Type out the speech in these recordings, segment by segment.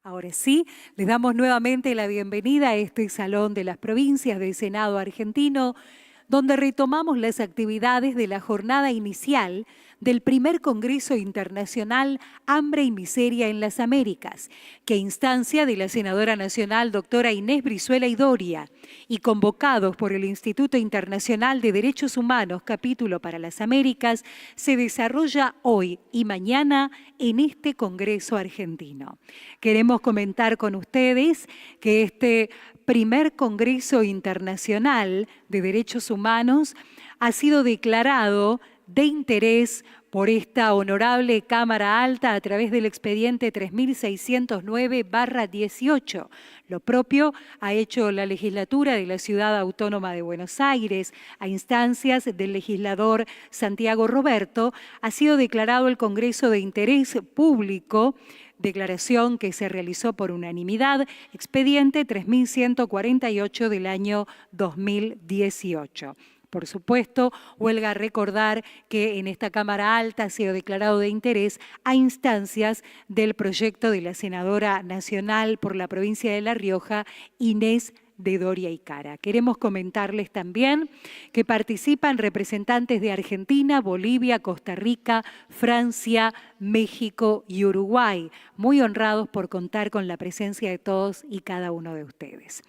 Ahora sí, les damos nuevamente la bienvenida a este Salón de las Provincias del Senado argentino, donde retomamos las actividades de la jornada inicial del primer Congreso Internacional Hambre y Miseria en las Américas, que a instancia de la senadora nacional doctora Inés Brizuela y Doria y convocados por el Instituto Internacional de Derechos Humanos, capítulo para las Américas, se desarrolla hoy y mañana en este Congreso argentino. Queremos comentar con ustedes que este primer Congreso Internacional de Derechos Humanos ha sido declarado de interés por esta honorable Cámara Alta a través del expediente 3609/18. Lo propio ha hecho la legislatura de la Ciudad Autónoma de Buenos Aires a instancias del legislador Santiago Roberto. Ha sido declarado el Congreso de Interés Público, declaración que se realizó por unanimidad, expediente 3148 del año 2018. Por supuesto, huelga recordar que en esta Cámara Alta ha sido declarado de interés a instancias del proyecto de la senadora nacional por la provincia de La Rioja, Inés de Doria y Cara. Queremos comentarles también que participan representantes de Argentina, Bolivia, Costa Rica, Francia, México y Uruguay, muy honrados por contar con la presencia de todos y cada uno de ustedes.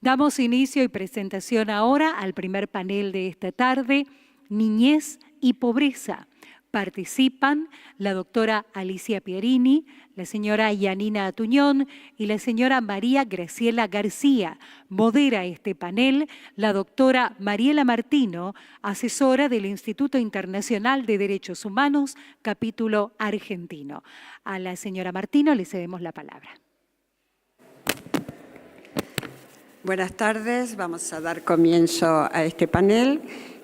Damos inicio y presentación ahora al primer panel de esta tarde, Niñez y Pobreza. Participan la doctora Alicia Pierini, la señora Yanina Atuñón y la señora María Graciela García. Modera este panel la doctora Mariela Martino, asesora del Instituto Internacional de Derechos Humanos, capítulo argentino. A la señora Martino le cedemos la palabra. Buenas tardes, vamos a dar comienzo a este panel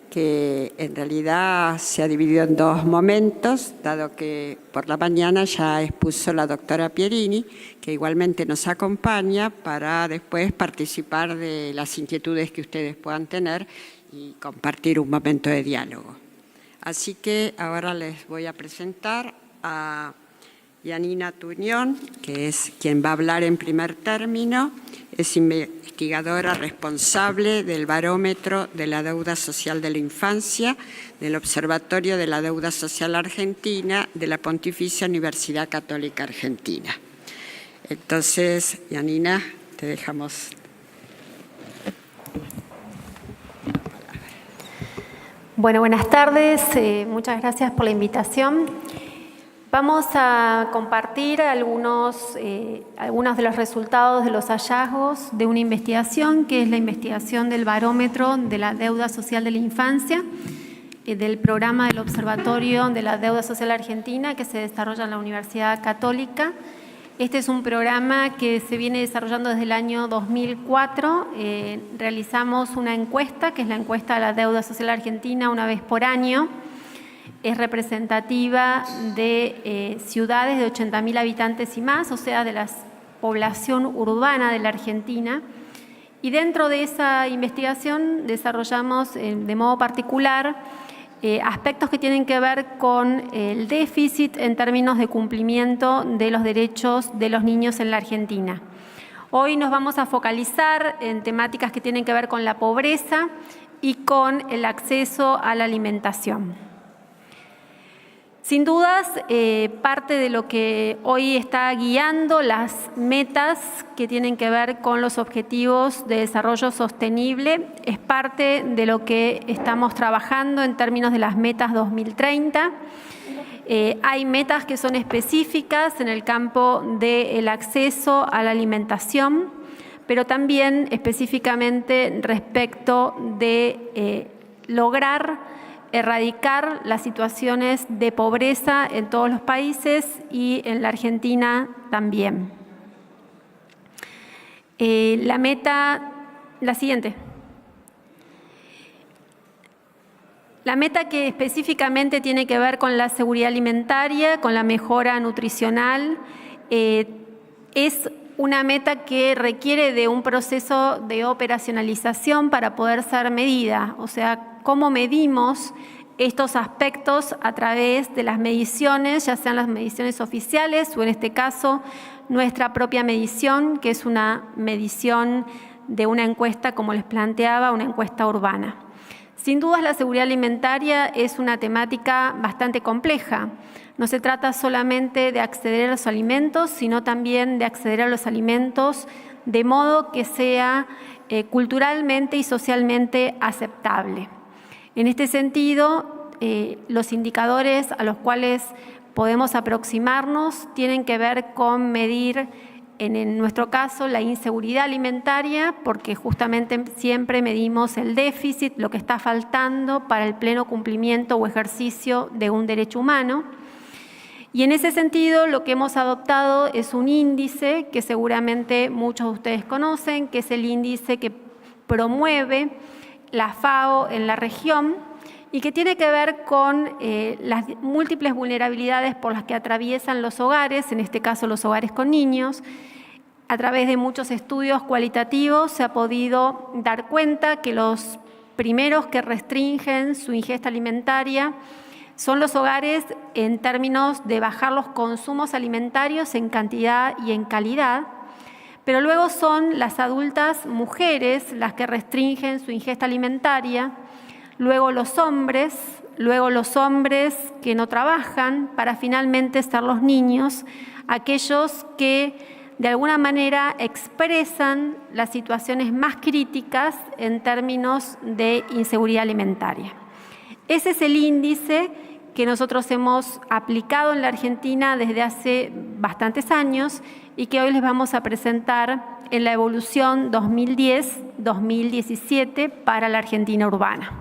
que en realidad se ha dividido en dos momentos, dado que por la mañana ya expuso la doctora Pierini, que igualmente nos acompaña para después participar de las inquietudes que ustedes puedan tener y compartir un momento de diálogo. Así que ahora les voy a presentar a Yanina Atuñón, que es quien va a hablar en primer término. Es investigadora responsable del Barómetro de la Deuda Social de la Infancia, del Observatorio de la Deuda Social Argentina, de la Pontificia Universidad Católica Argentina. Entonces, Yanina, te dejamos. Bueno, buenas tardes. Muchas gracias por la invitación. Vamos a compartir algunos de los resultados de los hallazgos de una investigación que es la investigación del Barómetro de la Deuda Social de la Infancia, del programa del Observatorio de la Deuda Social Argentina que se desarrolla en la Universidad Católica. Este es un programa que se viene desarrollando desde el año 2004. Realizamos una encuesta, que es la encuesta de la Deuda Social Argentina, una vez por año. Es representativa de ciudades de 80.000 habitantes y más, o sea, de la población urbana de la Argentina. Y dentro de esa investigación desarrollamos de modo particular aspectos que tienen que ver con el déficit en términos de cumplimiento de los derechos de los niños en la Argentina. Hoy nos vamos a focalizar en temáticas que tienen que ver con la pobreza y con el acceso a la alimentación. Sin dudas, parte de lo que hoy está guiando las metas que tienen que ver con los objetivos de desarrollo sostenible es parte de lo que estamos trabajando en términos de las metas 2030. Hay metas que son específicas en el campo del acceso a la alimentación, pero también específicamente respecto de lograr erradicar las situaciones de pobreza en todos los países y en la Argentina también. La siguiente. La meta que específicamente tiene que ver con la seguridad alimentaria, con la mejora nutricional, es una meta que requiere de un proceso de operacionalización para poder ser medida, o sea, cómo medimos estos aspectos a través de las mediciones, ya sean las mediciones oficiales o en este caso nuestra propia medición, que es una medición de una encuesta, como les planteaba, una encuesta urbana. Sin dudas, la seguridad alimentaria es una temática bastante compleja. No se trata solamente de acceder a los alimentos, sino también de acceder a los alimentos de modo que sea culturalmente y socialmente aceptable. En este sentido, los indicadores a los cuales podemos aproximarnos tienen que ver con medir, en nuestro caso, la inseguridad alimentaria, porque justamente siempre medimos el déficit, lo que está faltando para el pleno cumplimiento o ejercicio de un derecho humano. Y en ese sentido, lo que hemos adoptado es un índice que seguramente muchos de ustedes conocen, que es el índice que promueve la FAO en la región y que tiene que ver con las múltiples vulnerabilidades por las que atraviesan los hogares, en este caso los hogares con niños. A través de muchos estudios cualitativos se ha podido dar cuenta que los primeros que restringen su ingesta alimentaria son los hogares en términos de bajar los consumos alimentarios en cantidad y en calidad, pero luego son las adultas mujeres las que restringen su ingesta alimentaria, luego los hombres que no trabajan, para finalmente ser los niños, aquellos que de alguna manera expresan las situaciones más críticas en términos de inseguridad alimentaria. Ese es el índice que nosotros hemos aplicado en la Argentina desde hace bastantes años y que hoy les vamos a presentar en la evolución 2010-2017 para la Argentina urbana.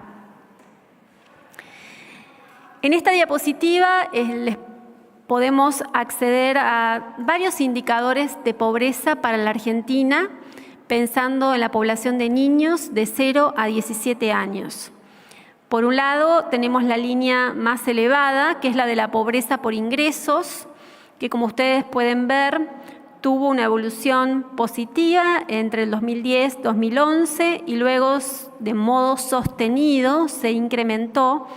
En esta diapositiva les podemos acceder a varios indicadores de pobreza para la Argentina, pensando en la población de niños de 0 a 17 años. Por un lado, tenemos la línea más elevada, que es la de la pobreza por ingresos, que como ustedes pueden ver, tuvo una evolución positiva entre el 2010-2011 y luego de modo sostenido se incrementó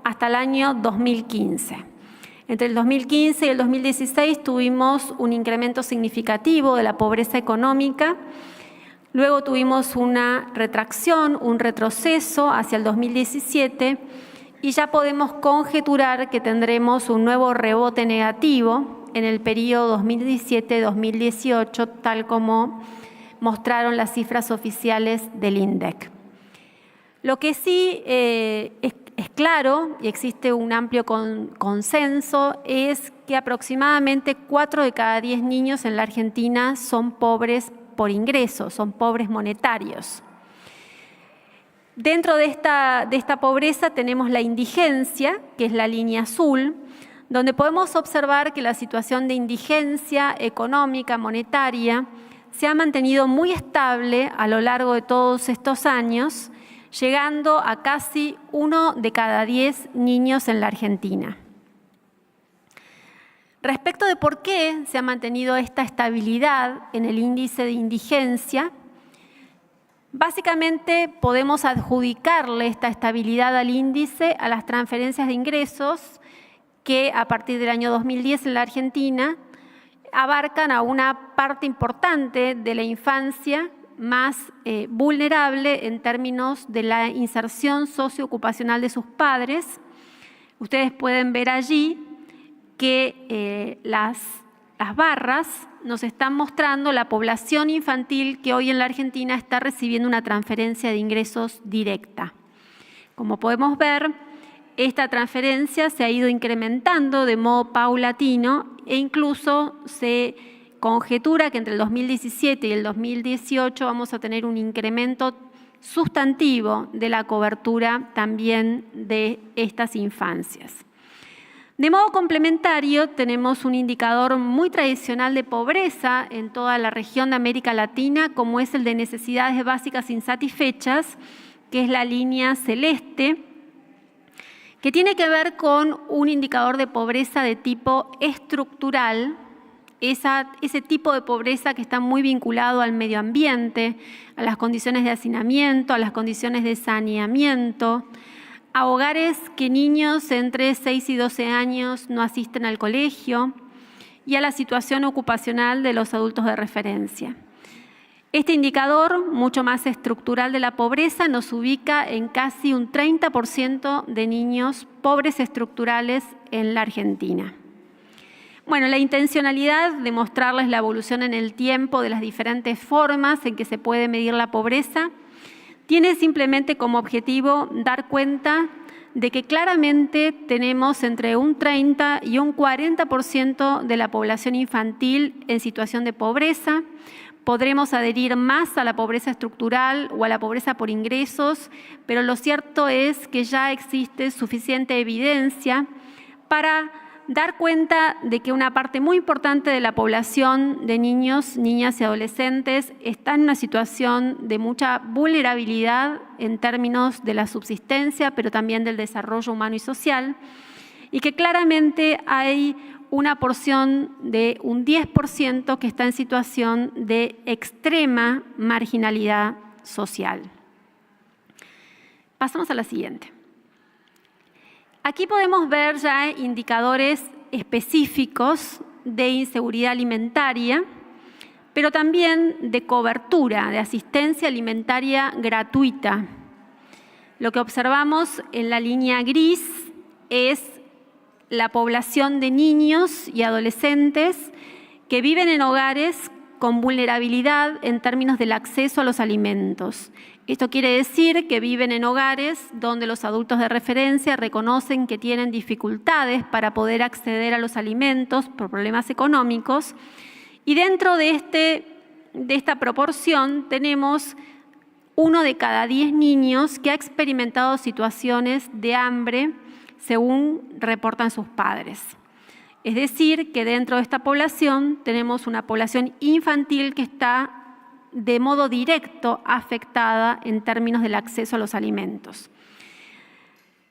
hasta el año 2015. Entre el 2015 y el 2016 tuvimos un incremento significativo de la pobreza económica. Luego tuvimos una retracción, un retroceso hacia el 2017 y ya podemos conjeturar que tendremos un nuevo rebote negativo en el periodo 2017-2018, tal como mostraron las cifras oficiales del INDEC. Lo que sí es claro, y existe un amplio consenso, es que aproximadamente 4 de cada 10 niños en la Argentina son pobres por ingresos, son pobres monetarios. Dentro de esta pobreza tenemos la indigencia, que es la línea azul, donde podemos observar que la situación de indigencia económica, monetaria, se ha mantenido muy estable a lo largo de todos estos años, llegando a casi 1 de cada 10 niños en la Argentina. Respecto de por qué se ha mantenido esta estabilidad en el índice de indigencia, básicamente podemos adjudicarle esta estabilidad al índice a las transferencias de ingresos que a partir del año 2010 en la Argentina abarcan a una parte importante de la infancia más vulnerable en términos de la inserción socioocupacional de sus padres. Ustedes pueden ver allí que las barras nos están mostrando la población infantil que hoy en la Argentina está recibiendo una transferencia de ingresos directa. Como podemos ver, esta transferencia se ha ido incrementando de modo paulatino e incluso se conjetura que entre el 2017 y el 2018 vamos a tener un incremento sustantivo de la cobertura también de estas infancias. De modo complementario, tenemos un indicador muy tradicional de pobreza en toda la región de América Latina, como es el de necesidades básicas insatisfechas, que es la línea celeste, que tiene que ver con un indicador de pobreza de tipo estructural, ese tipo de pobreza que está muy vinculado al medio ambiente, a las condiciones de hacinamiento, a las condiciones de saneamiento, a hogares que niños entre 6 y 12 años no asisten al colegio y a la situación ocupacional de los adultos de referencia. Este indicador, mucho más estructural de la pobreza, nos ubica en casi un 30% de niños pobres estructurales en la Argentina. Bueno, la intencionalidad de mostrarles la evolución en el tiempo de las diferentes formas en que se puede medir la pobreza tiene simplemente como objetivo dar cuenta de que claramente tenemos entre un 30 y un 40% de la población infantil en situación de pobreza. Podremos adherir más a la pobreza estructural o a la pobreza por ingresos, pero lo cierto es que ya existe suficiente evidencia para dar cuenta de que una parte muy importante de la población de niños, niñas y adolescentes está en una situación de mucha vulnerabilidad en términos de la subsistencia, pero también del desarrollo humano y social, y que claramente hay una porción de un 10% que está en situación de extrema marginalidad social. Pasamos a la siguiente. Aquí podemos ver ya indicadores específicos de inseguridad alimentaria, pero también de cobertura, de asistencia alimentaria gratuita. Lo que observamos en la línea gris es la población de niños y adolescentes que viven en hogares con vulnerabilidad en términos del acceso a los alimentos. Esto quiere decir que viven en hogares donde los adultos de referencia reconocen que tienen dificultades para poder acceder a los alimentos por problemas económicos, y dentro de esta proporción tenemos 1 de cada 10 niños que ha experimentado situaciones de hambre, según reportan sus padres. Es decir, que dentro de esta población tenemos una población infantil que está de modo directo afectada en términos del acceso a los alimentos.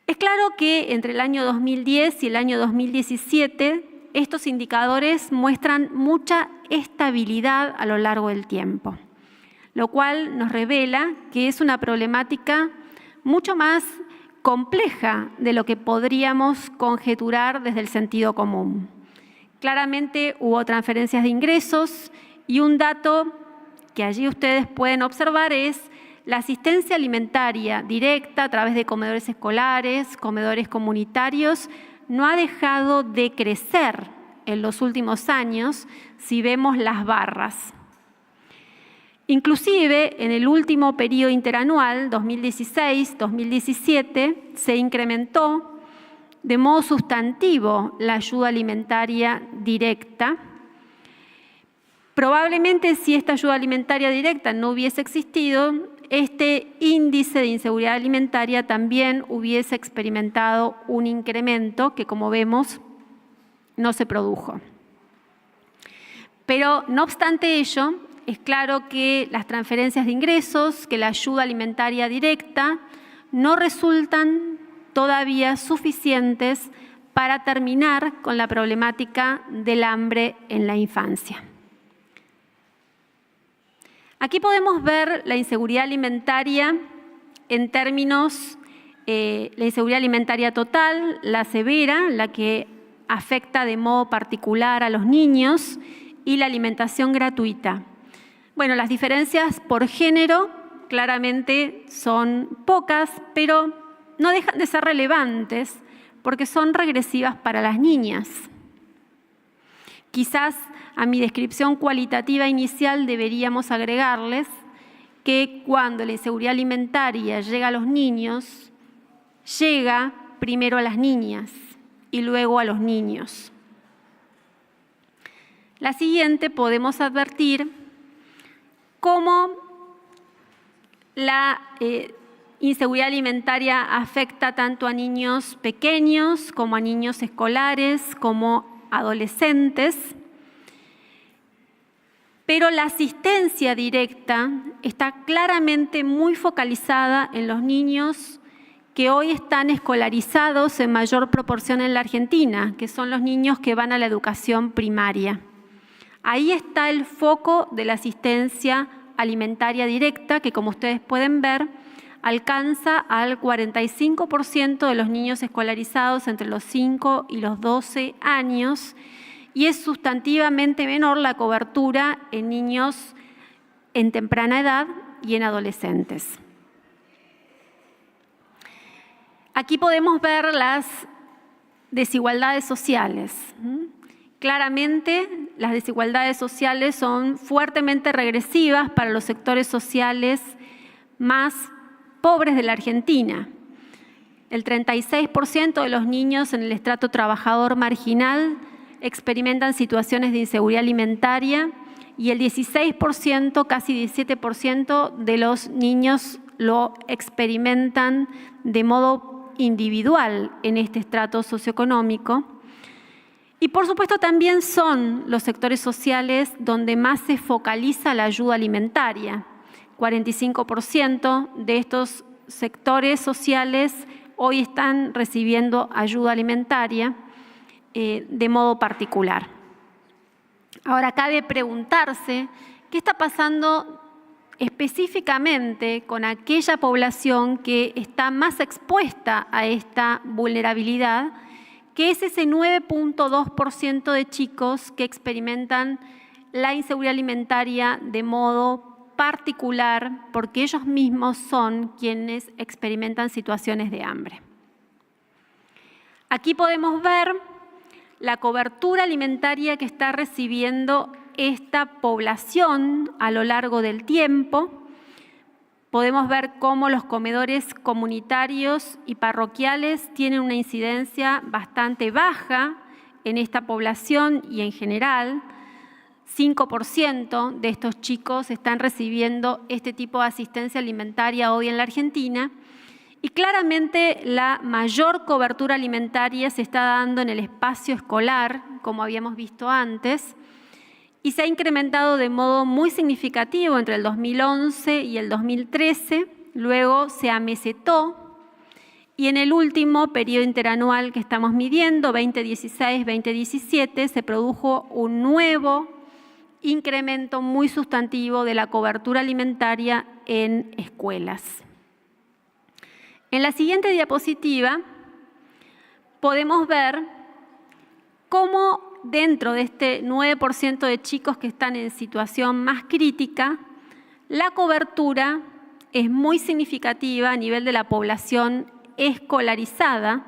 Es claro que entre el año 2010 y el año 2017 estos indicadores muestran mucha estabilidad a lo largo del tiempo, lo cual nos revela que es una problemática mucho más compleja de lo que podríamos conjeturar desde el sentido común. Claramente hubo transferencias de ingresos y un dato que allí ustedes pueden observar es la asistencia alimentaria directa a través de comedores escolares, comedores comunitarios, no ha dejado de crecer en los últimos años si vemos las barras. Inclusive, en el último periodo interanual, 2016-2017, se incrementó de modo sustantivo la ayuda alimentaria directa. Probablemente si esta ayuda alimentaria directa no hubiese existido, este índice de inseguridad alimentaria también hubiese experimentado un incremento que, como vemos, no se produjo. Pero, no obstante ello, es claro que las transferencias de ingresos, que la ayuda alimentaria directa, no resultan todavía suficientes para terminar con la problemática del hambre en la infancia. Aquí podemos ver la inseguridad alimentaria en términos, la inseguridad alimentaria total, la severa, la que afecta de modo particular a los niños, y la alimentación gratuita. Bueno, las diferencias por género claramente son pocas, pero no dejan de ser relevantes porque son regresivas para las niñas. Quizás a mi descripción cualitativa inicial deberíamos agregarles que cuando la inseguridad alimentaria llega a los niños, llega primero a las niñas y luego a los niños. La siguiente podemos advertir cómo la inseguridad alimentaria afecta tanto a niños pequeños como a niños escolares, como adolescentes. Pero la asistencia directa está claramente muy focalizada en los niños que hoy están escolarizados en mayor proporción en la Argentina, que son los niños que van a la educación primaria. Ahí está el foco de la asistencia alimentaria directa, que como ustedes pueden ver, alcanza al 45% de los niños escolarizados entre los 5 y los 12 años y es sustantivamente menor la cobertura en niños en temprana edad y en adolescentes. Aquí podemos ver las desigualdades sociales. Claramente, las desigualdades sociales son fuertemente regresivas para los sectores sociales más pobres de la Argentina. El 36% de los niños en el estrato trabajador marginal experimentan situaciones de inseguridad alimentaria y el 16%, casi 17% de los niños lo experimentan de modo individual en este estrato socioeconómico. Y por supuesto también son los sectores sociales donde más se focaliza la ayuda alimentaria. 45% de estos sectores sociales hoy están recibiendo ayuda alimentaria de modo particular. Ahora cabe preguntarse qué está pasando específicamente con aquella población que está más expuesta a esta vulnerabilidad, que es ese 9.2% de chicos que experimentan la inseguridad alimentaria de modo particular porque ellos mismos son quienes experimentan situaciones de hambre. Aquí podemos ver la cobertura alimentaria que está recibiendo esta población a lo largo del tiempo. Podemos ver cómo los comedores comunitarios y parroquiales tienen una incidencia bastante baja en esta población y en general. 5% de estos chicos están recibiendo este tipo de asistencia alimentaria hoy en la Argentina y claramente la mayor cobertura alimentaria se está dando en el espacio escolar, como habíamos visto antes, y se ha incrementado de modo muy significativo entre el 2011 y el 2013, luego se amesetó y en el último periodo interanual que estamos midiendo, 2016-2017, se produjo un nuevo incremento muy sustantivo de la cobertura alimentaria en escuelas. En la siguiente diapositiva podemos ver cómo dentro de este 9% de chicos que están en situación más crítica, la cobertura es muy significativa a nivel de la población escolarizada,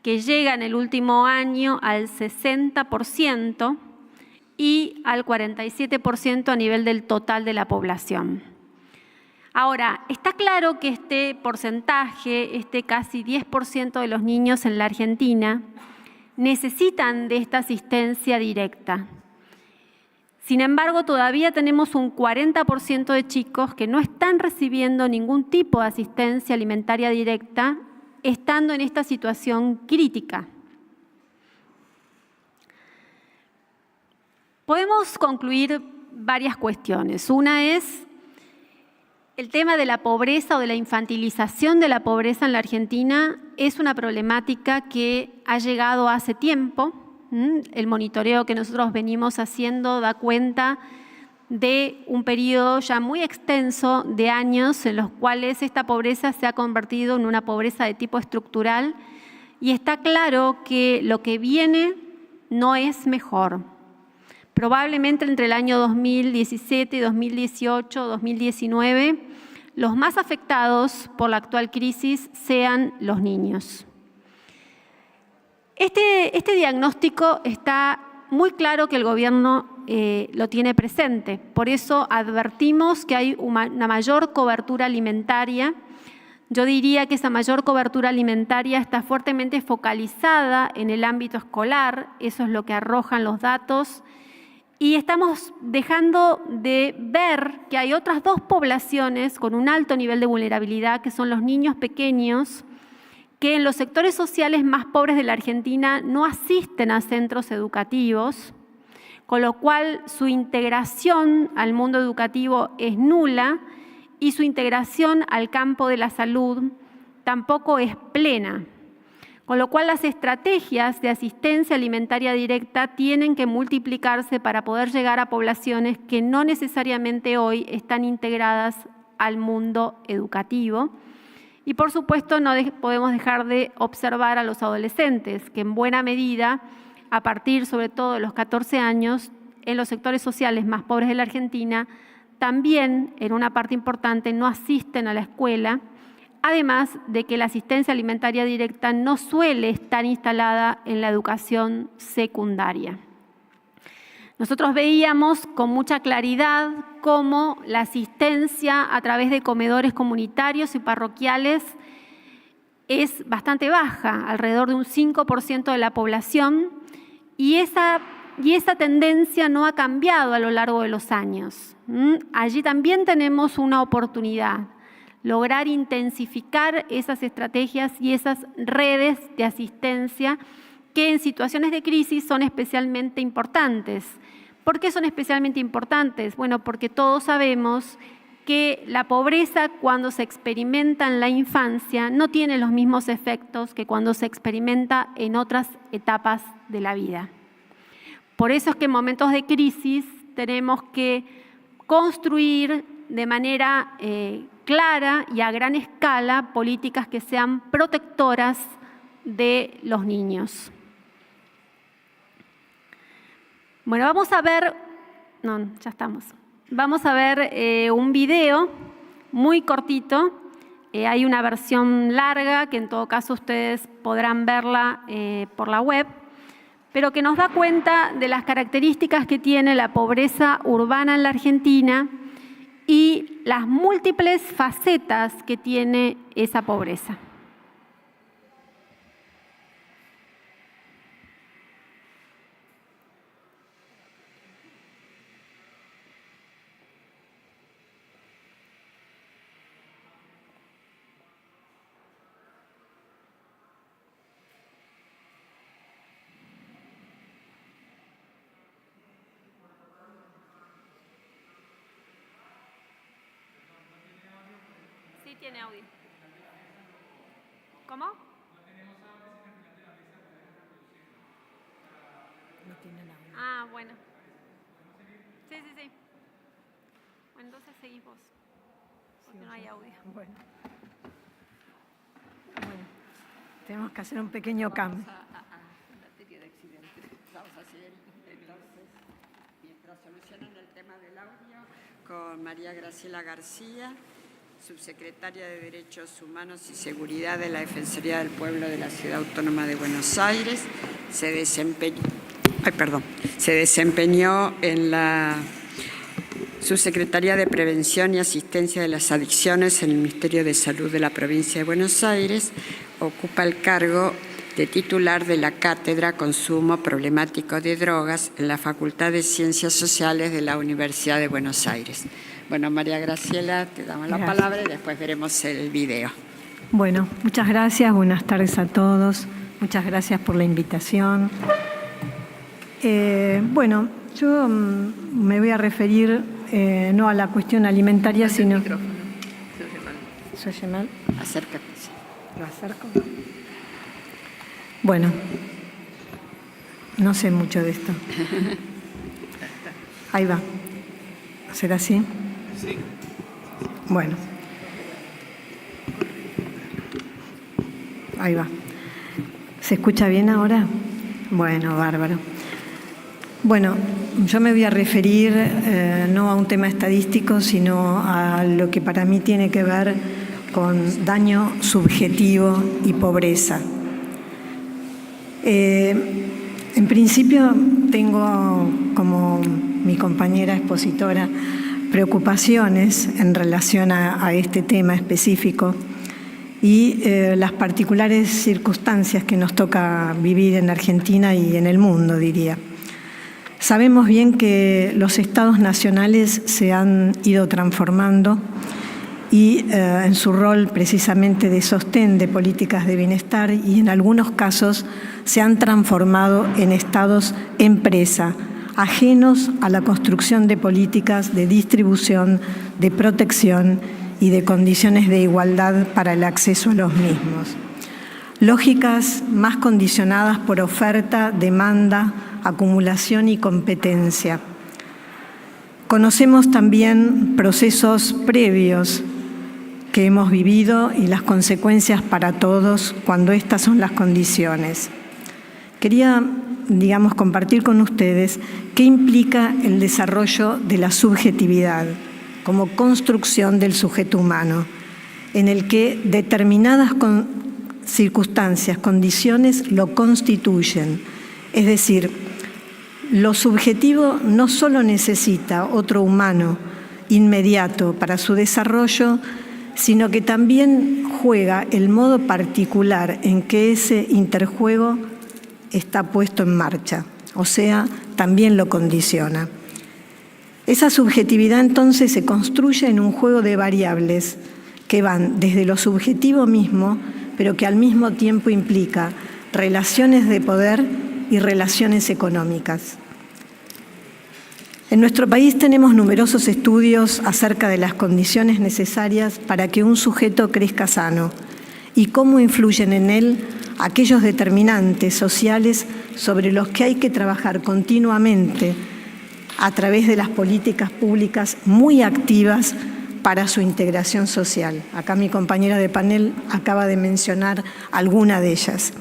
que llega en el último año al 60% y al 47% a nivel del total de la población. Ahora, está claro que este porcentaje, este casi 10% de los niños en la Argentina, necesitan de esta asistencia directa. Sin embargo, todavía tenemos un 40% de chicos que no están recibiendo ningún tipo de asistencia alimentaria directa, estando en esta situación crítica. Podemos concluir varias cuestiones. Una es el tema de la pobreza o de la infantilización de la pobreza en la Argentina es una problemática que ha llegado hace tiempo. El monitoreo que nosotros venimos haciendo da cuenta de un periodo ya muy extenso de años en los cuales esta pobreza se ha convertido en una pobreza de tipo estructural y está claro que lo que viene no es mejor. Probablemente entre el año 2017, 2018, 2019, los más afectados por la actual crisis sean los niños. Este diagnóstico está muy claro que el gobierno lo tiene presente. Por eso advertimos que hay una mayor cobertura alimentaria. Yo diría que esa mayor cobertura alimentaria está fuertemente focalizada en el ámbito escolar. Eso es lo que arrojan los datos. Y estamos dejando de ver que hay otras dos poblaciones con un alto nivel de vulnerabilidad, que son los niños pequeños, que en los sectores sociales más pobres de la Argentina no asisten a centros educativos, con lo cual su integración al mundo educativo es nula y su integración al campo de la salud tampoco es plena. Con lo cual las estrategias de asistencia alimentaria directa tienen que multiplicarse para poder llegar a poblaciones que no necesariamente hoy están integradas al mundo educativo. Y por supuesto no podemos dejar de observar a los adolescentes, que en buena medida, a partir sobre todo de los 14 años, en los sectores sociales más pobres de la Argentina, también en una parte importante no asisten a la escuela, además de que la asistencia alimentaria directa no suele estar instalada en la educación secundaria. Nosotros veíamos con mucha claridad cómo la asistencia a través de comedores comunitarios y parroquiales es bastante baja, alrededor de un 5% de la población, y esa tendencia no ha cambiado a lo largo de los años. Allí también tenemos una oportunidad, lograr intensificar esas estrategias y esas redes de asistencia que en situaciones de crisis son especialmente importantes. ¿Por qué son especialmente importantes? Bueno, porque todos sabemos que la pobreza cuando se experimenta en la infancia no tiene los mismos efectos que cuando se experimenta en otras etapas de la vida. Por eso es que en momentos de crisis tenemos que construir de manera clara y a gran escala políticas que sean protectoras de los niños. Bueno, vamos a ver un video muy cortito. Hay una versión larga que en todo caso ustedes podrán verla por la web, pero que nos da cuenta de las características que tiene la pobreza urbana en la Argentina y las múltiples facetas que tiene esa pobreza. Sí tiene audio. ¿Cómo? No tiene audio. Ah, bueno. Sí. Bueno, entonces seguís vos, porque no hay audio. Bueno, tenemos que hacer un pequeño cambio. En materia de accidentes, vamos a seguir entonces, mientras solucionan el tema del audio, con María Graciela García, subsecretaria de Derechos Humanos y Seguridad de la Defensoría del Pueblo de la Ciudad Autónoma de Buenos Aires. Se desempeñó en la Subsecretaría de Prevención y Asistencia de las Adicciones en el Ministerio de Salud de la Provincia de Buenos Aires. Ocupa el cargo de titular de la Cátedra Consumo Problemático de Drogas en la Facultad de Ciencias Sociales de la Universidad de Buenos Aires. Bueno, María Graciela, te damos la palabra y después veremos el video. Bueno, muchas gracias, buenas tardes a todos. Muchas gracias por la invitación. Bueno, yo me voy a referir no a la cuestión alimentaria, sino... ¿Se oye mal? Acércate. ¿Lo acerco? Bueno, no sé mucho de esto. Ahí va. ¿Será así? Sí. Bueno. Ahí va. ¿Se escucha bien ahora? Bueno, bárbaro. Bueno, yo me voy a referir no a un tema estadístico, sino a lo que para mí tiene que ver con daño subjetivo y pobreza. En principio tengo, como mi compañera expositora, preocupaciones en relación a este tema específico y las particulares circunstancias que nos toca vivir en Argentina y en el mundo, diría. Sabemos bien que los estados nacionales se han ido transformando y en su rol precisamente de sostén de políticas de bienestar, y en algunos casos se han transformado en estados empresa, ajenos a la construcción de políticas de distribución, de protección y de condiciones de igualdad para el acceso a los mismos. Lógicas más condicionadas por oferta, demanda, acumulación y competencia. Conocemos también procesos previos que hemos vivido y las consecuencias para todos cuando estas son las condiciones. Quería, compartir con ustedes qué implica el desarrollo de la subjetividad como construcción del sujeto humano, en el que determinadas circunstancias, condiciones lo constituyen. Es decir, lo subjetivo no solo necesita otro humano inmediato para su desarrollo, sino que también juega el modo particular en que ese interjuego está puesto en marcha, o sea, también lo condiciona. Esa subjetividad entonces se construye en un juego de variables que van desde lo subjetivo mismo, pero que al mismo tiempo implica relaciones de poder y relaciones económicas. En nuestro país tenemos numerosos estudios acerca de las condiciones necesarias para que un sujeto crezca sano y cómo influyen en él aquellos determinantes sociales sobre los que hay que trabajar continuamente a través de las políticas públicas muy activas para su integración social. Acá mi compañera de panel acaba de mencionar alguna de ellas.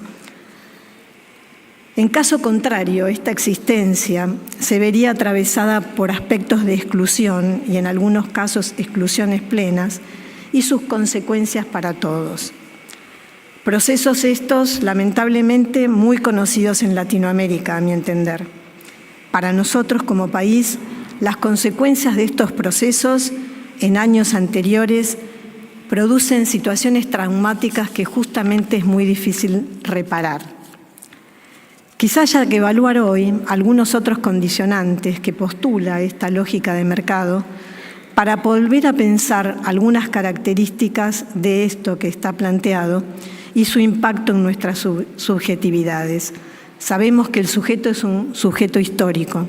En caso contrario, esta existencia se vería atravesada por aspectos de exclusión y en algunos casos exclusiones plenas y sus consecuencias para todos. Procesos estos, lamentablemente, muy conocidos en Latinoamérica, a mi entender. Para nosotros como país, las consecuencias de estos procesos en años anteriores producen situaciones traumáticas que justamente es muy difícil reparar. Quizá haya que evaluar hoy algunos otros condicionantes que postula esta lógica de mercado para volver a pensar algunas características de esto que está planteado y su impacto en nuestras subjetividades. Sabemos que el sujeto es un sujeto histórico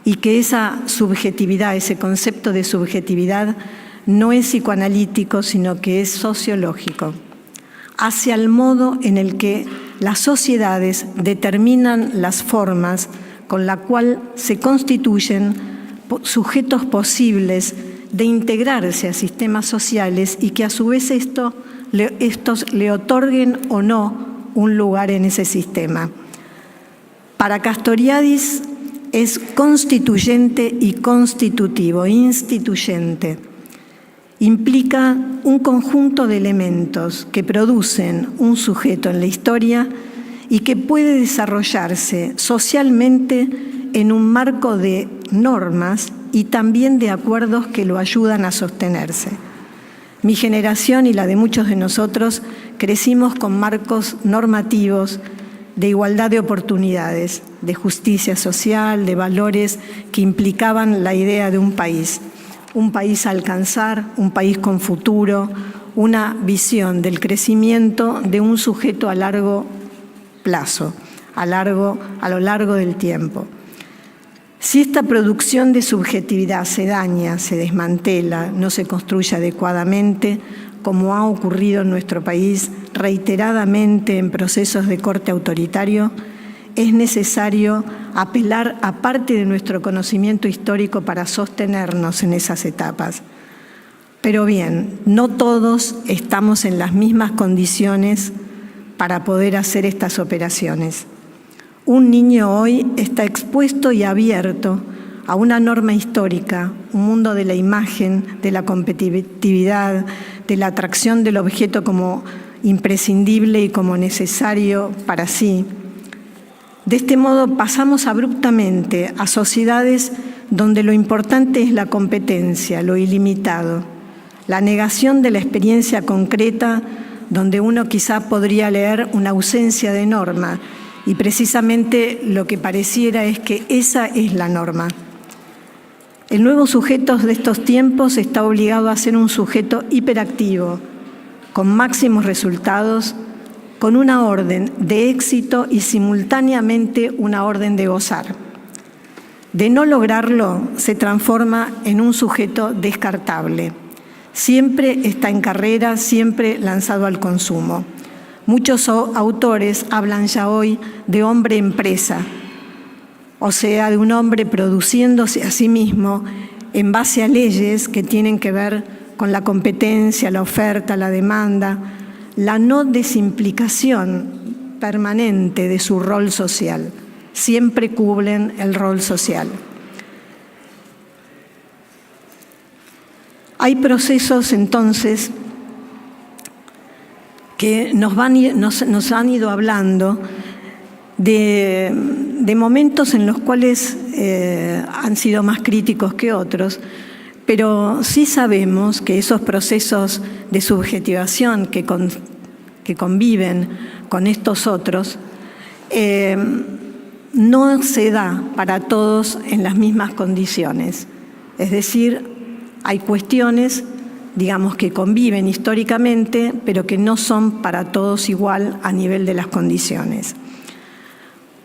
y que esa subjetividad, ese concepto de subjetividad, no es psicoanalítico, sino que es sociológico, hacia el modo en el que las sociedades determinan las formas con la cual se constituyen sujetos posibles de integrarse a sistemas sociales y que a su vez estos le otorguen o no un lugar en ese sistema. Para Castoriadis es constituyente y constitutivo, instituyente. Implica un conjunto de elementos que producen un sujeto en la historia y que puede desarrollarse socialmente en un marco de normas y también de acuerdos que lo ayudan a sostenerse. Mi generación y la de muchos de nosotros crecimos con marcos normativos de igualdad de oportunidades, de justicia social, de valores que implicaban la idea de un país a alcanzar, un país con futuro, una visión del crecimiento de un sujeto a largo plazo, a lo largo del tiempo. Si esta producción de subjetividad se daña, se desmantela, no se construye adecuadamente, como ha ocurrido en nuestro país reiteradamente en procesos de corte autoritario, es necesario apelar a parte de nuestro conocimiento histórico para sostenernos en esas etapas. Pero bien, no todos estamos en las mismas condiciones para poder hacer estas operaciones. Un niño hoy está expuesto y abierto a una norma histórica, un mundo de la imagen, de la competitividad, de la atracción del objeto como imprescindible y como necesario para sí. De este modo pasamos abruptamente a sociedades donde lo importante es la competencia, lo ilimitado, la negación de la experiencia concreta, donde uno quizá podría leer una ausencia de norma, y precisamente lo que pareciera es que esa es la norma. El nuevo sujeto de estos tiempos está obligado a ser un sujeto hiperactivo, con máximos resultados, con una orden de éxito y simultáneamente una orden de gozar. De no lograrlo, se transforma en un sujeto descartable. Siempre está en carrera, siempre lanzado al consumo. Muchos autores hablan ya hoy de hombre empresa, o sea, de un hombre produciéndose a sí mismo en base a leyes que tienen que ver con la competencia, la oferta, la demanda, la no desimplicación permanente de su rol social. Siempre cubren el rol social. Hay procesos entonces que nos han ido hablando de momentos en los cuales han sido más críticos que otros, pero sí sabemos que esos procesos de subjetivación que conviven con estos otros no se da para todos en las mismas condiciones. Es decir, hay cuestiones, digamos, que conviven históricamente, pero que no son para todos igual a nivel de las condiciones.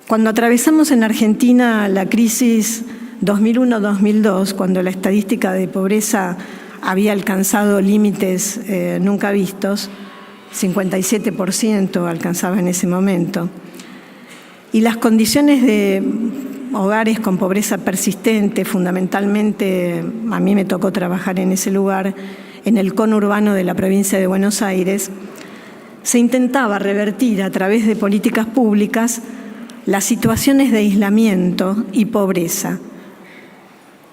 Cuando atravesamos en Argentina la crisis 2001-2002, cuando la estadística de pobreza había alcanzado límites nunca vistos, 57% alcanzaba en ese momento, y las condiciones de hogares con pobreza persistente, fundamentalmente, a mí me tocó trabajar en ese lugar, en el conurbano de la provincia de Buenos Aires, se intentaba revertir a través de políticas públicas las situaciones de aislamiento y pobreza.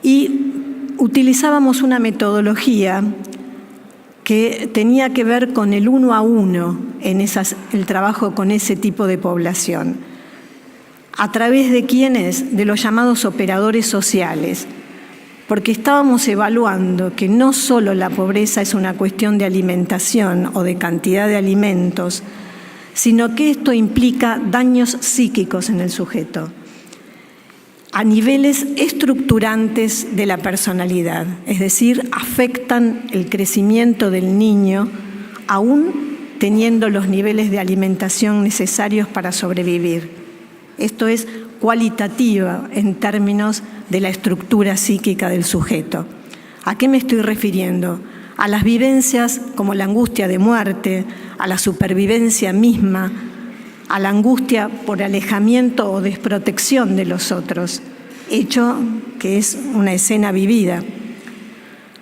Y utilizábamos una metodología que tenía que ver con el 1 a 1 en el trabajo con ese tipo de población. ¿A través de quiénes? De los llamados operadores sociales, porque estábamos evaluando que no solo la pobreza es una cuestión de alimentación o de cantidad de alimentos, sino que esto implica daños psíquicos en el sujeto, a niveles estructurantes de la personalidad, es decir, afectan el crecimiento del niño, aún teniendo los niveles de alimentación necesarios para sobrevivir. Esto es cualitativa en términos de la estructura psíquica del sujeto. ¿A qué me estoy refiriendo? A las vivencias como la angustia de muerte, a la supervivencia misma, a la angustia por alejamiento o desprotección de los otros, hecho que es una escena vivida.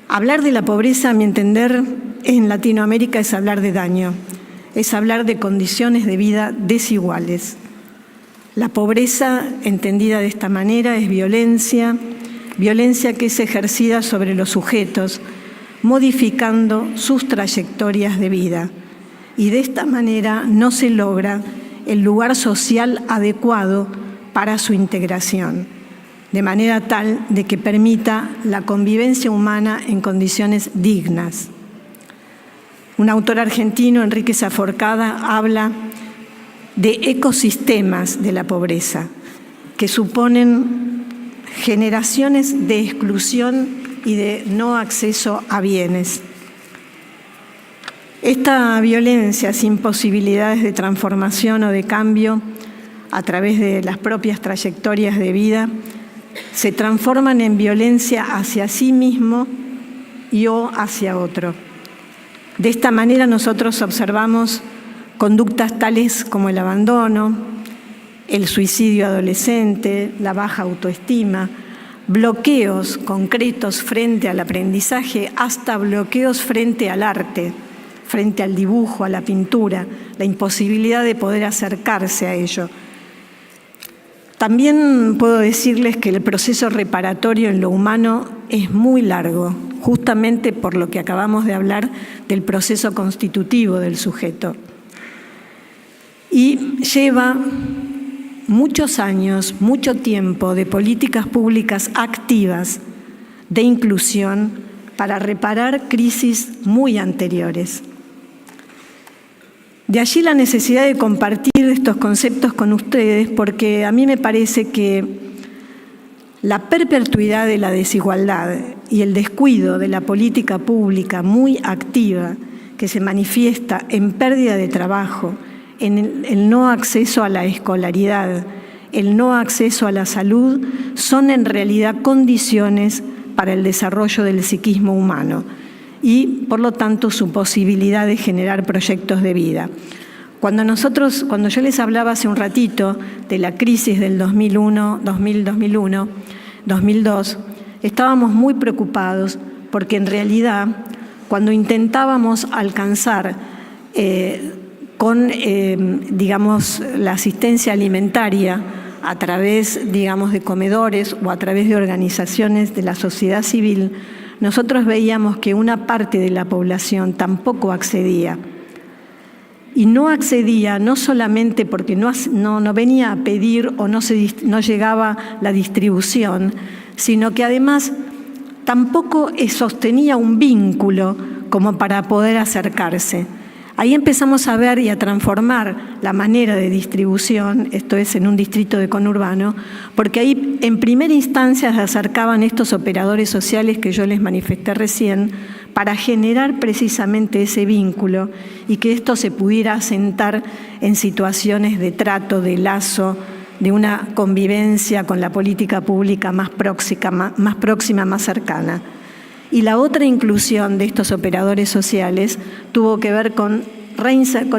Hablar de la pobreza, a mi entender, en Latinoamérica es hablar de daño, es hablar de condiciones de vida desiguales. La pobreza, entendida de esta manera, es violencia que es ejercida sobre los sujetos, modificando sus trayectorias de vida. Y de esta manera no se logra el lugar social adecuado para su integración, de manera tal de que permita la convivencia humana en condiciones dignas. Un autor argentino, Enrique Saforcada, habla de ecosistemas de la pobreza, que suponen generaciones de exclusión y de no acceso a bienes. Esta violencia sin posibilidades de transformación o de cambio a través de las propias trayectorias de vida se transforman en violencia hacia sí mismo y o hacia otro. De esta manera nosotros observamos conductas tales como el abandono, el suicidio adolescente, la baja autoestima, bloqueos concretos frente al aprendizaje, hasta bloqueos frente al arte, frente al dibujo, a la pintura, la imposibilidad de poder acercarse a ello. También puedo decirles que el proceso reparatorio en lo humano es muy largo, justamente por lo que acabamos de hablar del proceso constitutivo del sujeto. Y lleva muchos años, mucho tiempo de políticas públicas activas de inclusión para reparar crisis muy anteriores. De allí la necesidad de compartir estos conceptos con ustedes, porque a mí me parece que la perpetuidad de la desigualdad y el descuido de la política pública muy activa que se manifiesta en pérdida de trabajo, en el no acceso a la escolaridad, el no acceso a la salud, son en realidad condiciones para el desarrollo del psiquismo humano y, por lo tanto, su posibilidad de generar proyectos de vida. Cuando yo les hablaba hace un ratito de la crisis del 2002, estábamos muy preocupados porque en realidad cuando intentábamos alcanzar con, digamos, la asistencia alimentaria a través, digamos, de comedores o a través de organizaciones de la sociedad civil, nosotros veíamos que una parte de la población tampoco accedía. Y no accedía no solamente porque no venía a pedir o no llegaba la distribución, sino que además tampoco sostenía un vínculo como para poder acercarse. Ahí empezamos a ver y a transformar la manera de distribución, esto es en un distrito de conurbano, porque ahí en primera instancia se acercaban estos operadores sociales que yo les manifesté recién para generar precisamente ese vínculo y que esto se pudiera asentar en situaciones de trato, de lazo, de una convivencia con la política pública más próxima, más cercana. Y la otra inclusión de estos operadores sociales tuvo que ver con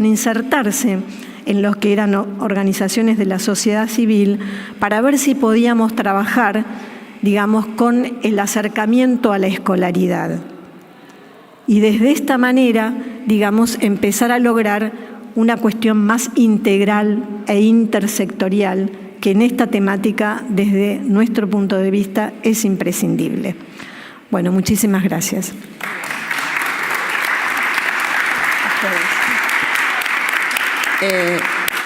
insertarse en los que eran organizaciones de la sociedad civil para ver si podíamos trabajar, digamos, con el acercamiento a la escolaridad. Y desde esta manera, digamos, empezar a lograr una cuestión más integral e intersectorial que en esta temática, desde nuestro punto de vista, es imprescindible. Bueno, muchísimas gracias.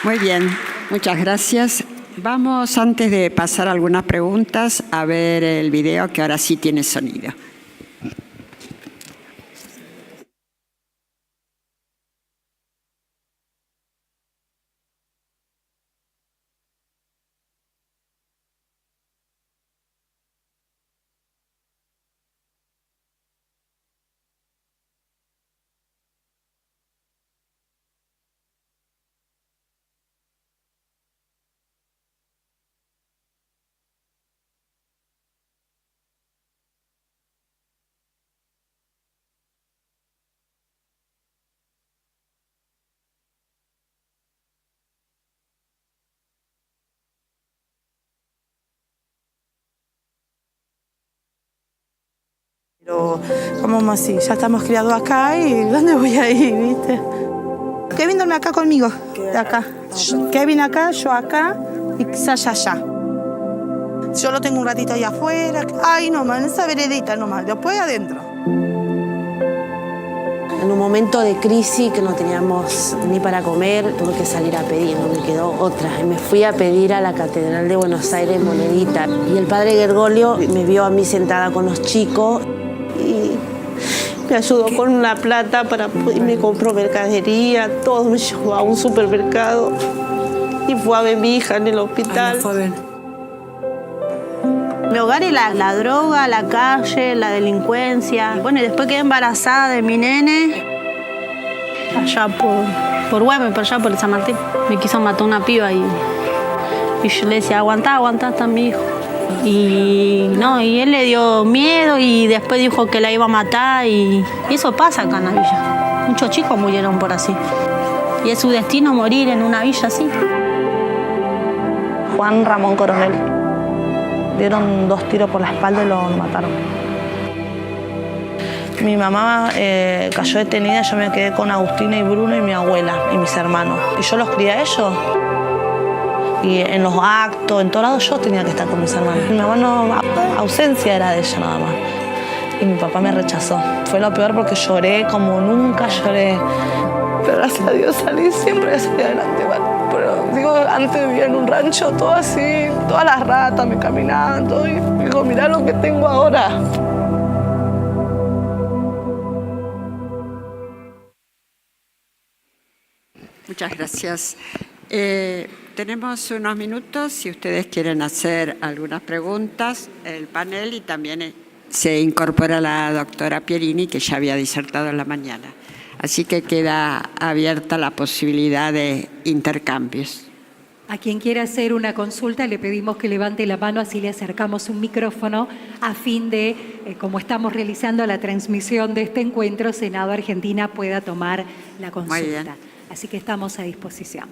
Muy bien, muchas gracias. Vamos, antes de pasar a algunas preguntas, a ver el video que ahora sí tiene sonido. Pero, ¿cómo así? Ya estamos criados acá y ¿dónde voy a ir, viste? Kevin duerme acá conmigo, de acá. Kevin acá, yo acá y Sasha allá. Yo lo tengo un ratito ahí afuera. Ay, nomás, en esa veredita nomás, después adentro. En un momento de crisis que no teníamos ni para comer, tuve que salir a pedir, no me quedó otra. Y me fui a pedir a la Catedral de Buenos Aires monedita. Y el padre Gergolio me vio a mí sentada con los chicos y me ayudó con una plata y me compró mercadería, todo me llevó a un supermercado y fue a ver a mi hija en el hospital. Mi hogar es la droga, la calle, la delincuencia. Bueno, y después quedé embarazada de mi nene, allá por Güemes, por allá por San Martín. Me quiso matar una piba y yo le decía, aguantá, está mi hijo. Y él le dio miedo y después dijo que la iba a matar y eso pasa acá en la villa. Muchos chicos murieron por así. Y es su destino morir en una villa así. Juan Ramón Coronel. Dieron 2 tiros por la espalda y lo mataron. Mi mamá cayó detenida, yo me quedé con Agustina y Bruno y mi abuela y mis hermanos. Y yo los crié a ellos. Y en los actos, en todos lados yo tenía que estar con mis hermanos. Mi mamá no, ausencia era de ella nada más. Y mi papá me rechazó. Fue lo peor porque lloré como nunca lloré. Pero gracias a Dios salí siempre hacia adelante. Bueno, pero digo, antes vivía en un rancho todo así, todas las ratas me caminaban, todo. Y digo, mirá lo que tengo ahora. Muchas gracias. Tenemos unos minutos si ustedes quieren hacer algunas preguntas, el panel, y también se incorpora la doctora Pierini, que ya había disertado en la mañana. Así que queda abierta la posibilidad de intercambios. A quien quiera hacer una consulta le pedimos que levante la mano, así le acercamos un micrófono a fin de, como estamos realizando la transmisión de este encuentro, Senado Argentina pueda tomar la consulta. Muy bien. Así que estamos a disposición.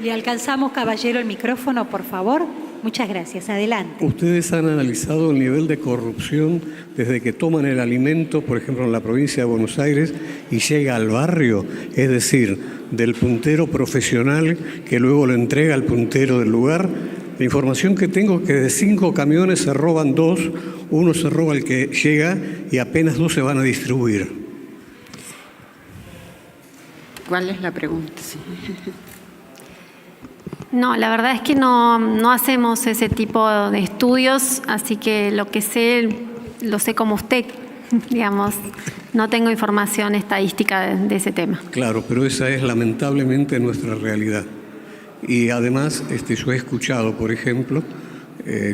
¿Le alcanzamos, caballero, el micrófono, por favor? Muchas gracias. Adelante. ¿Ustedes han analizado el nivel de corrupción desde que toman el alimento, por ejemplo, en la provincia de Buenos Aires, y llega al barrio? Es decir, del puntero profesional que luego lo entrega al puntero del lugar. La información que tengo es que de 5 camiones se roban 2, uno se roba el que llega y apenas 2 se van a distribuir. ¿Cuál es la pregunta? Sí. No, la verdad es que no hacemos ese tipo de estudios, así que lo que sé, lo sé como usted, digamos. No tengo información estadística de ese tema. Claro, pero esa es lamentablemente nuestra realidad. Y además, yo he escuchado, por ejemplo,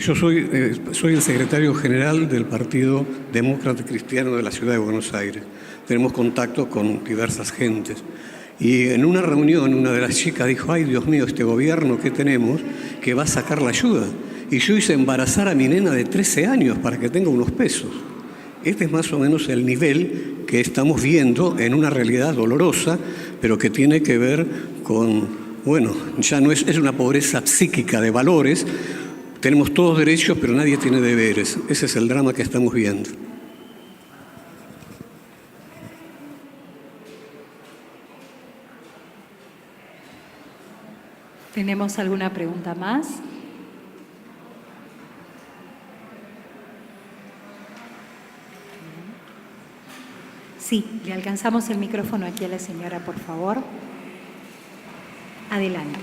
yo soy el secretario general del Partido Demócrata Cristiano de la Ciudad de Buenos Aires. Tenemos contacto con diversas gentes. Y en una reunión, una de las chicas dijo: ay, Dios mío, este gobierno que tenemos que va a sacar la ayuda. Y yo hice embarazar a mi nena de 13 años para que tenga unos pesos. Este es más o menos el nivel que estamos viendo en una realidad dolorosa, pero que tiene que ver con, bueno, ya no es una pobreza psíquica de valores. Tenemos todos derechos, pero nadie tiene deberes. Ese es el drama que estamos viendo. ¿Tenemos alguna pregunta más? Sí, le alcanzamos el micrófono aquí a la señora, por favor. Adelante.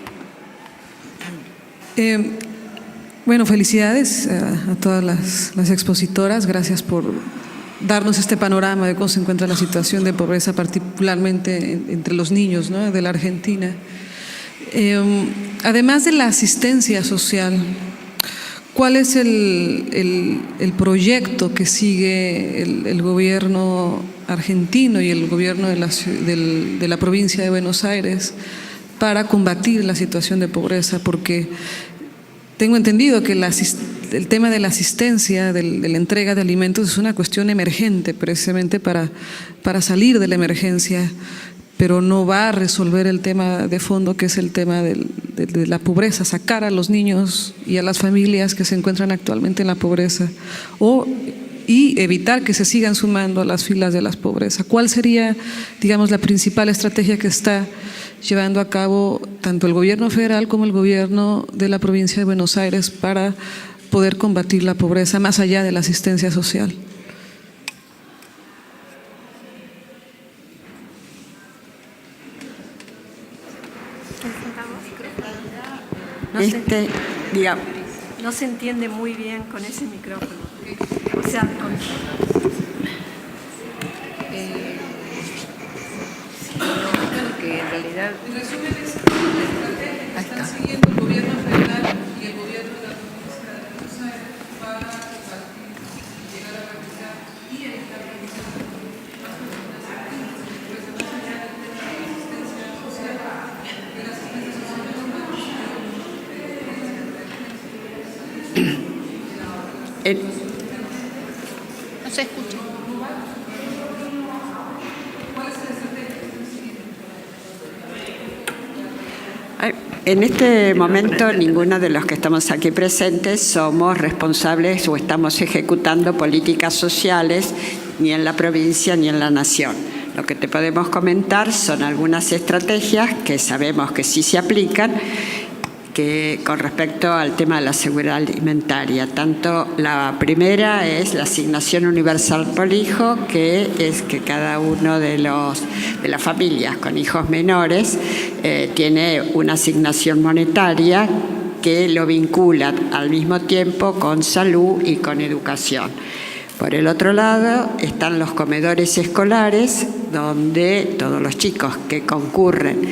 Bueno, felicidades a todas las expositoras. Gracias por darnos este panorama de cómo se encuentra la situación de pobreza, particularmente entre los niños, ¿no?, de la Argentina. Además de la asistencia social, ¿cuál es el proyecto que sigue el gobierno argentino y el gobierno de la provincia de Buenos Aires para combatir la situación de pobreza? Porque tengo entendido que el tema de la asistencia, de la entrega de alimentos, es una cuestión emergente precisamente para salir de la emergencia, pero no va a resolver el tema de fondo, que es el tema de la pobreza, sacar a los niños y a las familias que se encuentran actualmente en la pobreza y evitar que se sigan sumando a las filas de la pobreza. ¿Cuál sería, digamos, la principal estrategia que está llevando a cabo tanto el gobierno federal como el gobierno de la provincia de Buenos Aires para poder combatir la pobreza más allá de la asistencia social? No se entiende muy bien con ese micrófono. O sea, que en realidad... En resumen, están siguiendo el gobierno federal y el gobierno de la provincia de Buenos Aires para llegar a realizar y evitar la No se escucha. En este momento, ninguno de los que estamos aquí presentes somos responsables o estamos ejecutando políticas sociales ni en la provincia ni en la nación. Lo que te podemos comentar son algunas estrategias que sabemos que sí se aplican, que con respecto al tema de la seguridad alimentaria. Tanto la primera es la asignación universal por hijo, que es que cada uno de las familias con hijos menores tiene una asignación monetaria que lo vincula al mismo tiempo con salud y con educación. Por el otro lado están los comedores escolares, donde todos los chicos que concurren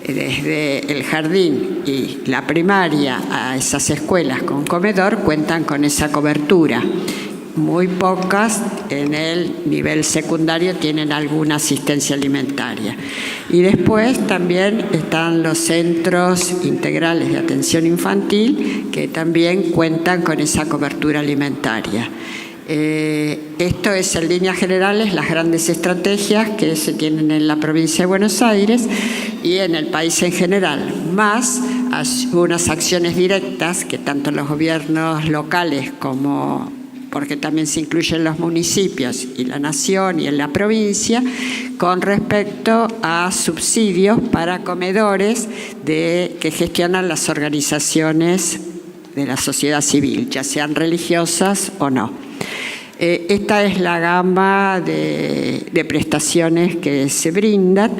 desde el jardín y la primaria a esas escuelas con comedor cuentan con esa cobertura. Muy pocas en el nivel secundario tienen alguna asistencia alimentaria. Y después también están los centros integrales de atención infantil, que también cuentan con esa cobertura alimentaria. Esto es, en líneas generales, las grandes estrategias que se tienen en la provincia de Buenos Aires y en el país en general. Más algunas acciones directas que tanto los gobiernos locales como, porque también se incluyen los municipios y la nación y en la provincia, con respecto a subsidios para comedores que gestionan las organizaciones de la sociedad civil, ya sean religiosas o no. Esta es la gama de prestaciones que se brindan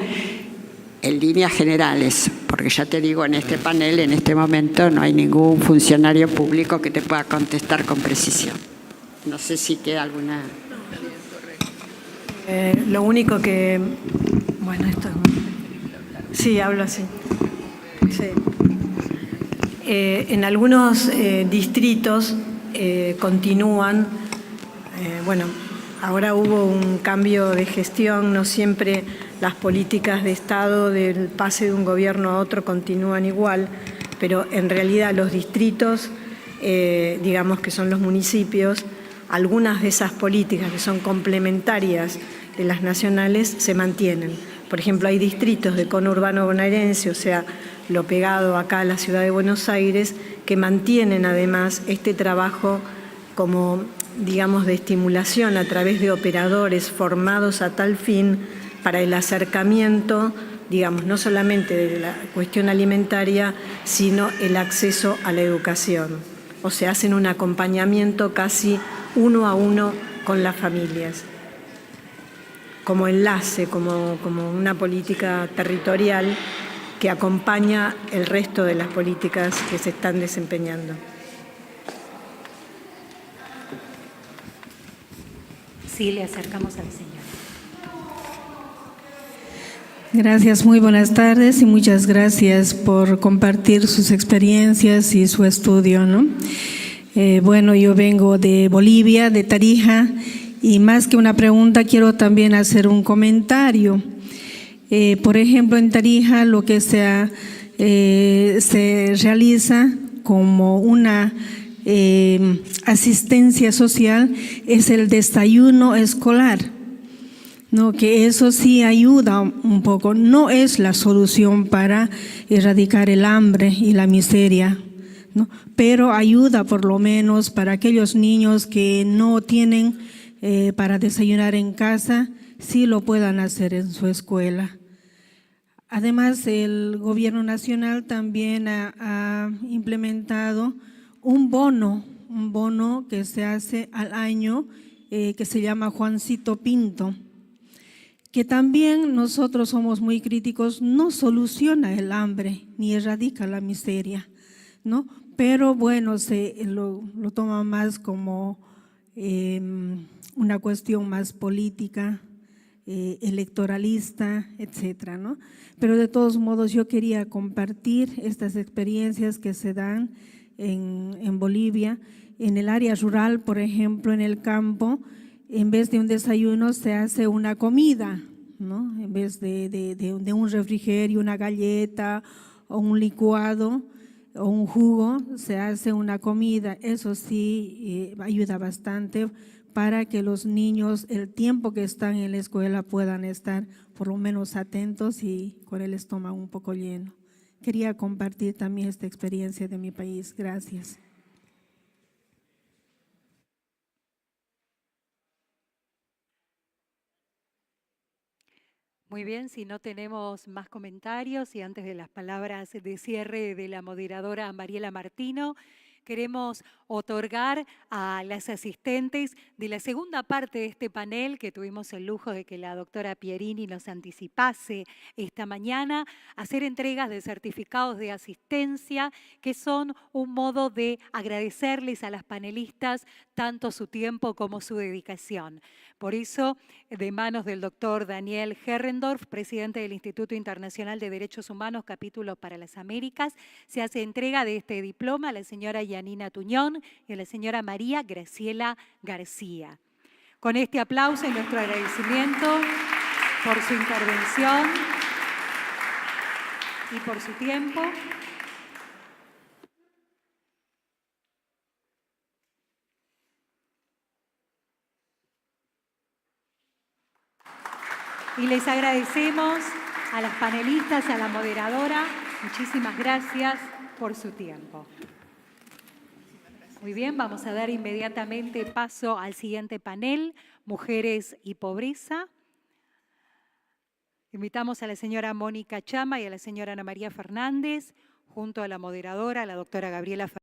en líneas generales, porque ya te digo, en este panel, en este momento, no hay ningún funcionario público que te pueda contestar con precisión. No sé si queda alguna... Lo único que... Bueno, esto es... Sí, hablo así. Sí. En algunos distritos continúan... bueno, ahora hubo un cambio de gestión, no siempre las políticas de Estado del pase de un gobierno a otro continúan igual, pero en realidad los distritos, digamos que son los municipios, algunas de esas políticas que son complementarias de las nacionales se mantienen. Por ejemplo, hay distritos de conurbano bonaerense, o sea, lo pegado acá a la ciudad de Buenos Aires, que mantienen además este trabajo como, digamos, de estimulación a través de operadores formados a tal fin para el acercamiento, digamos, no solamente de la cuestión alimentaria, sino el acceso a la educación. O sea, hacen un acompañamiento casi uno a uno con las familias, como enlace, como una política territorial que acompaña el resto de las políticas que se están desempeñando. Sí, le acercamos a la señora. Gracias, muy buenas tardes y muchas gracias por compartir sus experiencias y su estudio, ¿no? Bueno, yo vengo de Bolivia, de Tarija, y más que una pregunta quiero también hacer un comentario. Por ejemplo, en Tarija lo que se realiza como una asistencia social es el desayuno escolar, ¿no? Que eso sí ayuda un poco, no es la solución para erradicar el hambre y la miseria, ¿no? Pero ayuda por lo menos para aquellos niños que no tienen para desayunar en casa, sí lo puedan hacer en su escuela. Además, el gobierno nacional también ha implementado un bono que se hace al año, que se llama Juancito Pinto, que también nosotros somos muy críticos, no soluciona el hambre ni erradica la miseria, ¿no? Pero bueno, lo toma más como una cuestión más política, electoralista, etcétera, ¿no? Pero de todos modos yo quería compartir estas experiencias que se dan en Bolivia. En el área rural, por ejemplo, en el campo, en vez de un desayuno se hace una comida, ¿no? En vez de un refrigerio, una galleta o un licuado o un jugo, se hace una comida. Eso sí ayuda bastante para que los niños, el tiempo que están en la escuela, puedan estar por lo menos atentos y con el estómago un poco lleno. Quería compartir también esta experiencia de mi país. Gracias. Muy bien, si no tenemos más comentarios y antes de las palabras de cierre de la moderadora Mariela Martino, queremos otorgar a las asistentes de la segunda parte de este panel, que tuvimos el lujo de que la doctora Pierini nos anticipase esta mañana, hacer entregas de certificados de asistencia, que son un modo de agradecerles a las panelistas tanto su tiempo como su dedicación. Por eso, de manos del doctor Daniel Herrendorf, presidente del Instituto Internacional de Derechos Humanos, capítulo para las Américas, se hace entrega de este diploma a la señora Yanina Tuñón y a la señora María Graciela García. Con este aplauso y nuestro agradecimiento por su intervención y por su tiempo. Y les agradecemos a las panelistas, a la moderadora. Muchísimas gracias. por su tiempo. Muy bien, vamos a dar inmediatamente paso al siguiente panel, Mujeres y Pobreza. Invitamos a la señora Mónica Chama y a la señora Ana María Fernández, junto a la moderadora, la doctora Gabriela Fernández.